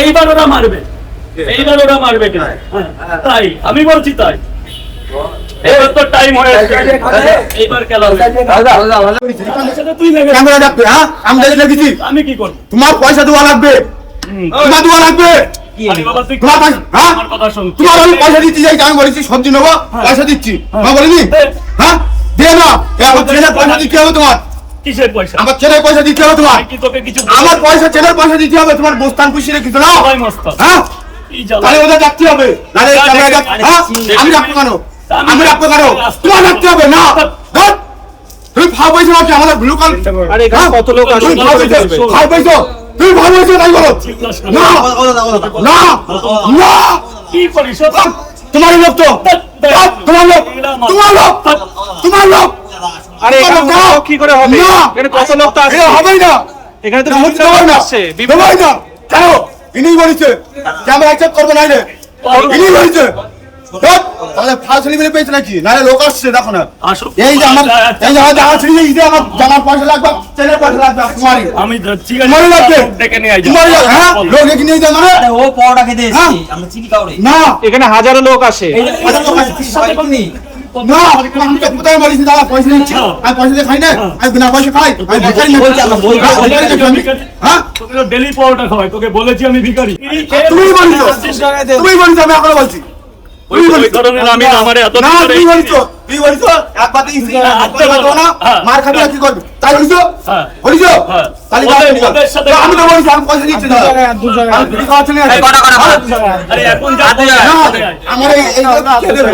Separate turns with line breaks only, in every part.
এইবার ওরা মারবে, এইবার ওরা মারবে কিনা তাই আমি বলছি, তাই এবার তো টাইম হয়ে গেছে, এইবার খেলা হবে।
আমি কি করব? তোমার পয়সা দেওয়া লাগবে, তোমার দেওয়া লাগবে। পয়সা দিচ্ছি, আমি বলেছি সবজি নেবো, পয়সা দিচ্ছি, বলিনি? হ্যাঁ দিয়ে না, পয়সা দিতে হবে তোমার।
কিসের পয়সা?
আমার ছেলের পয়সা দিতে হবে তোমার। আমার পয়সা ছেলের পয়সা দিতে হবে, তোমার বস্তান পুষিয়ে কিছু না। হ্যাঁ তাহলে ওদের ডাকতে হবে, আমি রাখবো কেন? আমি রাখবো কেন? তোমার রাখতে হবে না। তুমি ভাব পয়সা রাখছো আমাদের ব্লু কাল।
কত লোক আসবে?
ভাব পয়সা তুমি ভাব পয়সা তাই বলো না না না।
কি করিস?
তোমার লোক তো, তোমার লোক, তোমার লোক, তোমার লোক।
আরে কি করে হবে? এখানে কত লোক তো আসছে,
হবেই না।
এখানে তো বিভিন্ন লোক আসছে,
বিভিন্ন না। কেন ইনি বলেছে ক্যামেরা অ্যাকসেপ্ট করবে না, ইনি বলেছে। তাহলে ফালতু লিমিটে পেয়েছে নাকি? নালে লোক আসছে, দেখো না। এই যে আমার জামা ছিঁড়ে দিতে, আমার জামার পয়সা লাগবে, ছেলের পয়সা লাগবে, তোমারই।
আমি ঠিক
মরে লাগবে,
ডেকে নিয়ে আই।
তোমারই লাগবে। হ্যাঁ লোক ডেকে নিয়ে যায় মানে
ও পরোটা খেতে এসেছি, আমরা চিনি কাউরে
না।
এখানে হাজারো লোক আসে।
না আমি তো কোথায় বলিস দাদা পয়সা দিচ্ছি, আমি পয়সা দিয়ে খাই না, আমি বিনা পয়সা খাই, আমি ভিখারি না। হ্যাঁ
ডেলি পরোটা খাওয়াই, তোকে বলেছি আমি ভিখারি।
তুমি বলিস, তুমি বলিস, আমি এখনো বলছি।
ওই ধরনের আমি আমারে এত
না তুমি বলিস, তুই বলিস একবার দিছি, একবার দাও না, মার খাবি কি করবি? তাই বলিস? বলিস তাহলে আমি তো বলিস আমি পয়সা দিচ্ছি দাদা, আমি ভিখারি খাওয়াচ্ছি না।
আরে এখন যা
আমার এই কে দেবে?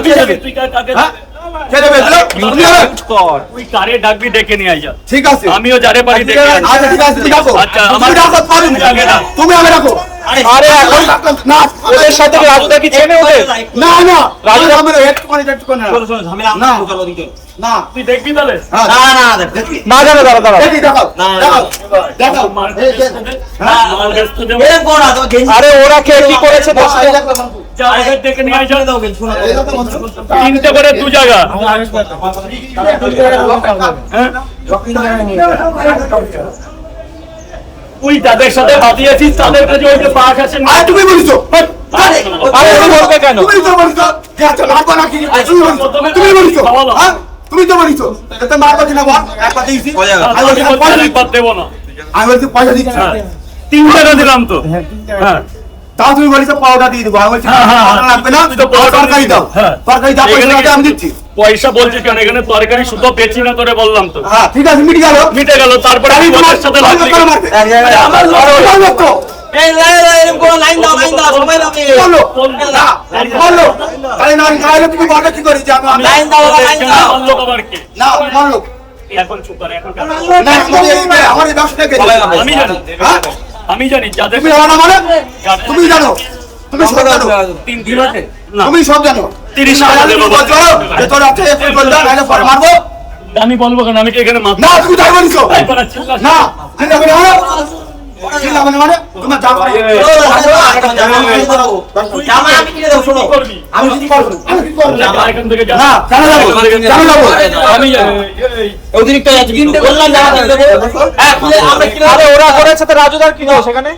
তুই যাবি, তুই কাকে
কে দেবে?
তুই কারে ডাকবি, ডেকে নিয়ে আই যা।
ঠিক আছে
আমিও যারে পারি ডেকে আনি।
আচ্ছা ঠিক আছে, ঠিক আছে।
আচ্ছা
আমার ডাকো, তুমি আমি রাখো।
আরে এখন
না
ওদের সাথে রাজুদা কি চেনে ওদের?
না না
রাজুদা
আমার একটু না
ঝামেলা
না।
চলো দিকে
না
তুই দেখবি তাহলে।
না না দেখি
না জানো, দাঁড়া দাঁড়া।
দেখি দেখাও, দেখাও, দেখাও।
এরকম করো না, তো গেঞ্জি
আরে ওরা কে কি করেছে দেখো।
যা ওদের ডেকে নিয়ে আই যা।
দাও, গেঞ্জি শোনা
তিনটে করে দু জায়গা। তুই যাদের সাথে বাদিয়েছিস তাদের কাছে ওই যে পাশ আসেন।
আরে তুমি বলিছো,
আরে ও বলবে কেন?
তুমি তো বলিছো কে আছে মারবা নাকি? তুমি বলিছো, তুমি বলিছো, হ্যাঁ তুমি তো বলিছো এটা মারবা কিনা বল? একবার দিয়েছি, আমি বলছি পয়সা
একবার দেবো না।
আমি বলছি পয়সা দিচ্ছি।
3 টাকা দিলাম তো। হ্যাঁ
তাও তুমি বলিছো পাউডার দিয়ে দেবো, আমি বলছি পাউডার লাগবে না, তরকারি দাও, তরকারি দাও, পয়সা আমি দিচ্ছি।
পয়সা বলছিস কেন? এখানে তরকারি শুধু বেচি না তোরে বললাম তো।
হ্যাঁ ঠিক আছে, মিটে গেল,
মিটে গেল। তারপরে আমি তোমার সাথে লাগলি।
আমার লোক তো
এই এরকম করো, লাইন দাও সবাই যাবে।
বলো না, বলো তাহলে না গায়ে তুমি বলবে কি করি যে আমি
লাইন দাও, লাইন দাও।
বললো আবার কি?
না বলো
এখন চুপ করে, এখন
না, আমার এই ব্যবসাটা কে?
আমি জানি।
হ্যাঁ
আমি জানি যাদের
তুমি জানো না মানে? তুমি জানো, তুমি সব জানো,
3 দিন আছে না,
তুমি সব জানো।
30 টাকা দেবো।
যে তোর একটা এফআইআর করবে নাহলে পরে মারবো।
আমি বলবো কেন? আমি কি এখানে মাথা
না তুমি তাই বলিছো না, চিন্তা করে না, চিন্তা করে মানে তোমার জামা
জামা আমি কিনে দেব, শোনো
করবি?
আমি কি করব? আমি কি করব?
এখান থেকে যা।
না জানা যাবো, জানা যাবো।
আমি
অতিরিক্ত কিনতে বললাম, জামা কিনে দেবো।
আরে ওরা করেছে তো রাজুদার কি দোষ এখানে?